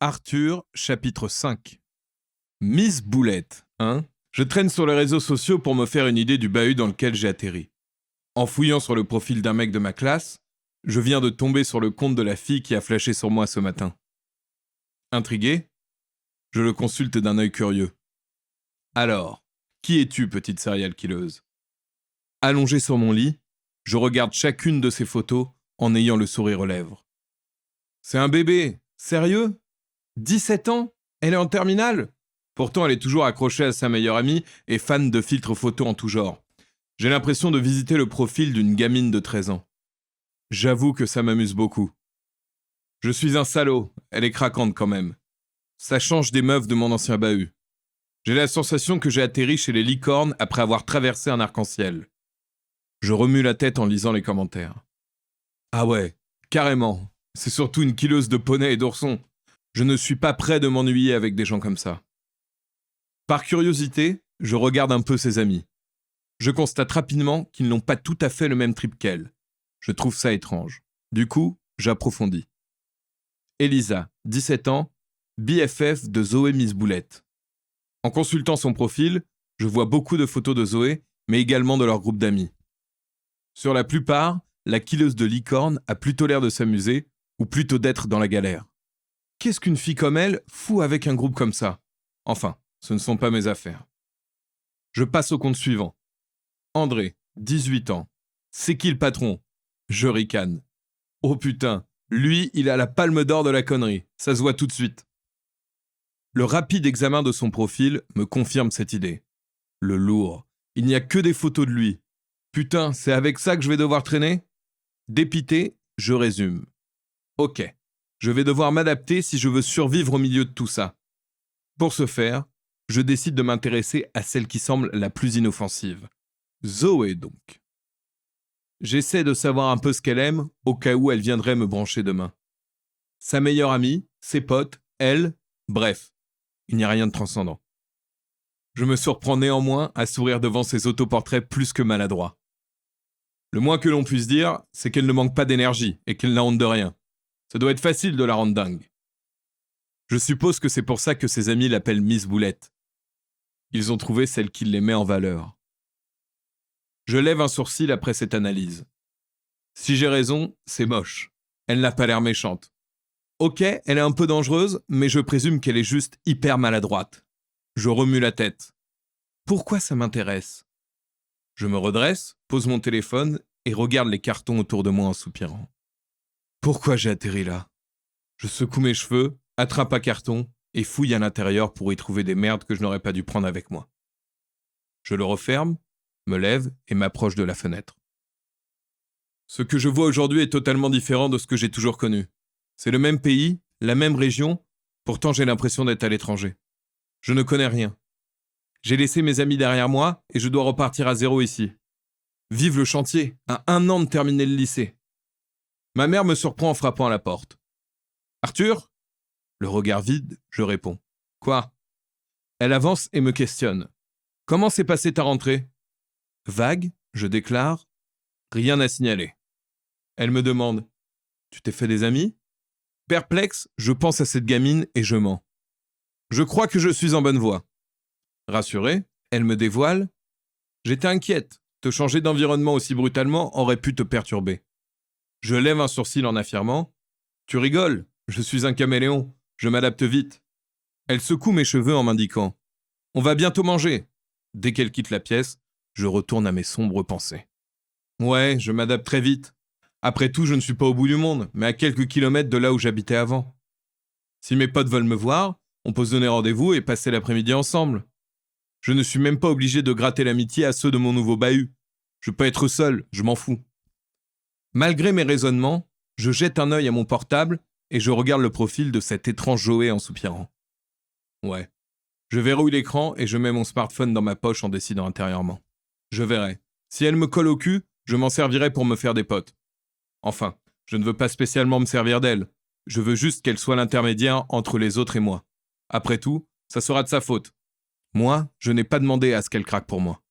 Arthur, chapitre 5. Miss Boulette, hein? Je traîne sur les réseaux sociaux pour me faire une idée du bahut dans lequel j'ai atterri. En fouillant sur le profil d'un mec de ma classe, je viens de tomber sur le compte de la fille qui a flashé sur moi ce matin. Intrigué, je le consulte d'un œil curieux. Alors, qui es-tu, petite serial killeuse? Allongé sur mon lit, je regarde chacune de ses photos en ayant le sourire aux lèvres. C'est un bébé, sérieux? 17 ans? Elle est en terminale? Pourtant, elle est toujours accrochée à sa meilleure amie et fan de filtres photos en tout genre. J'ai l'impression de visiter le profil d'une gamine de 13 ans. J'avoue que ça m'amuse beaucoup. Je suis un salaud, elle est craquante quand même. Ça change des meufs de mon ancien bahut. J'ai la sensation que j'ai atterri chez les licornes après avoir traversé un arc-en-ciel. Je remue la tête en lisant les commentaires. Ah ouais, carrément. C'est surtout une killeuse de poney et d'ourson. Je ne suis pas prêt de m'ennuyer avec des gens comme ça. Par curiosité, je regarde un peu ses amis. Je constate rapidement qu'ils n'ont pas tout à fait le même trip qu'elle. Je trouve ça étrange. Du coup, j'approfondis. Elisa, 17 ans, BFF de Zoé Miss Boulette. En consultant son profil, je vois beaucoup de photos de Zoé, mais également de leur groupe d'amis. Sur la plupart, la killeuse de licorne a plutôt l'air de s'amuser, ou plutôt d'être dans la galère. Qu'est-ce qu'une fille comme elle fout avec un groupe comme ça? Enfin, ce ne sont pas mes affaires. Je passe au compte suivant. André, 18 ans. C'est qui le patron? Je ricane. Oh putain, lui, il a la palme d'or de la connerie. Ça se voit tout de suite. Le rapide examen de son profil me confirme cette idée. Le lourd. Il n'y a que des photos de lui. Putain, c'est avec ça que je vais devoir traîner? Dépité, je résume. Ok, je vais devoir m'adapter si je veux survivre au milieu de tout ça. Pour ce faire, je décide de m'intéresser à celle qui semble la plus inoffensive. Zoé, donc. J'essaie de savoir un peu ce qu'elle aime, au cas où elle viendrait me brancher demain. Sa meilleure amie, ses potes, elle, bref, il n'y a rien de transcendant. Je me surprends néanmoins à sourire devant ses autoportraits plus que maladroits. Le moins que l'on puisse dire, c'est qu'elle ne manque pas d'énergie et qu'elle n'a honte de rien. Ça doit être facile de la rendre dingue. Je suppose que c'est pour ça que ses amis l'appellent Miss Boulette. Ils ont trouvé celle qui les met en valeur. Je lève un sourcil après cette analyse. Si j'ai raison, c'est moche. Elle n'a pas l'air méchante. Ok, elle est un peu dangereuse, mais je présume qu'elle est juste hyper maladroite. Je remue la tête. Pourquoi ça m'intéresse? Je me redresse, pose mon téléphone et regarde les cartons autour de moi en soupirant. Pourquoi j'ai atterri là? Je secoue mes cheveux, attrape un carton et fouille à l'intérieur pour y trouver des merdes que je n'aurais pas dû prendre avec moi. Je le referme, me lève et m'approche de la fenêtre. Ce que je vois aujourd'hui est totalement différent de ce que j'ai toujours connu. C'est le même pays, la même région, pourtant j'ai l'impression d'être à l'étranger. Je ne connais rien. J'ai laissé mes amis derrière moi et je dois repartir à zéro ici. Vive le chantier, à 1 an de terminer le lycée. Ma mère me surprend en frappant à la porte. Arthur? Le regard vide, je réponds. Quoi? Elle avance et me questionne. Comment s'est passée ta rentrée? Vague, je déclare. Rien à signaler. Elle me demande. Tu t'es fait des amis? Perplexe, je pense à cette gamine et je mens. Je crois que je suis en bonne voie. Rassurée, elle me dévoile. J'étais inquiète. Te changer d'environnement aussi brutalement aurait pu te perturber. Je lève un sourcil en affirmant. Tu rigoles, je suis un caméléon, je m'adapte vite. Elle secoue mes cheveux en m'indiquant. On va bientôt manger. Dès qu'elle quitte la pièce, je retourne à mes sombres pensées. Ouais, je m'adapte très vite. Après tout, je ne suis pas au bout du monde, mais à quelques kilomètres de là où j'habitais avant. Si mes potes veulent me voir, on peut se donner rendez-vous et passer l'après-midi ensemble. Je ne suis même pas obligé de gratter l'amitié à ceux de mon nouveau bahut. Je peux être seul, je m'en fous. Malgré mes raisonnements, je jette un œil à mon portable et je regarde le profil de cette étrange Zoé en soupirant. Ouais. Je verrouille l'écran et je mets mon smartphone dans ma poche en décidant intérieurement. Je verrai. Si elle me colle au cul, je m'en servirai pour me faire des potes. Enfin, je ne veux pas spécialement me servir d'elle. Je veux juste qu'elle soit l'intermédiaire entre les autres et moi. Après tout, ça sera de sa faute. Moi, je n'ai pas demandé à ce qu'elle craque pour moi.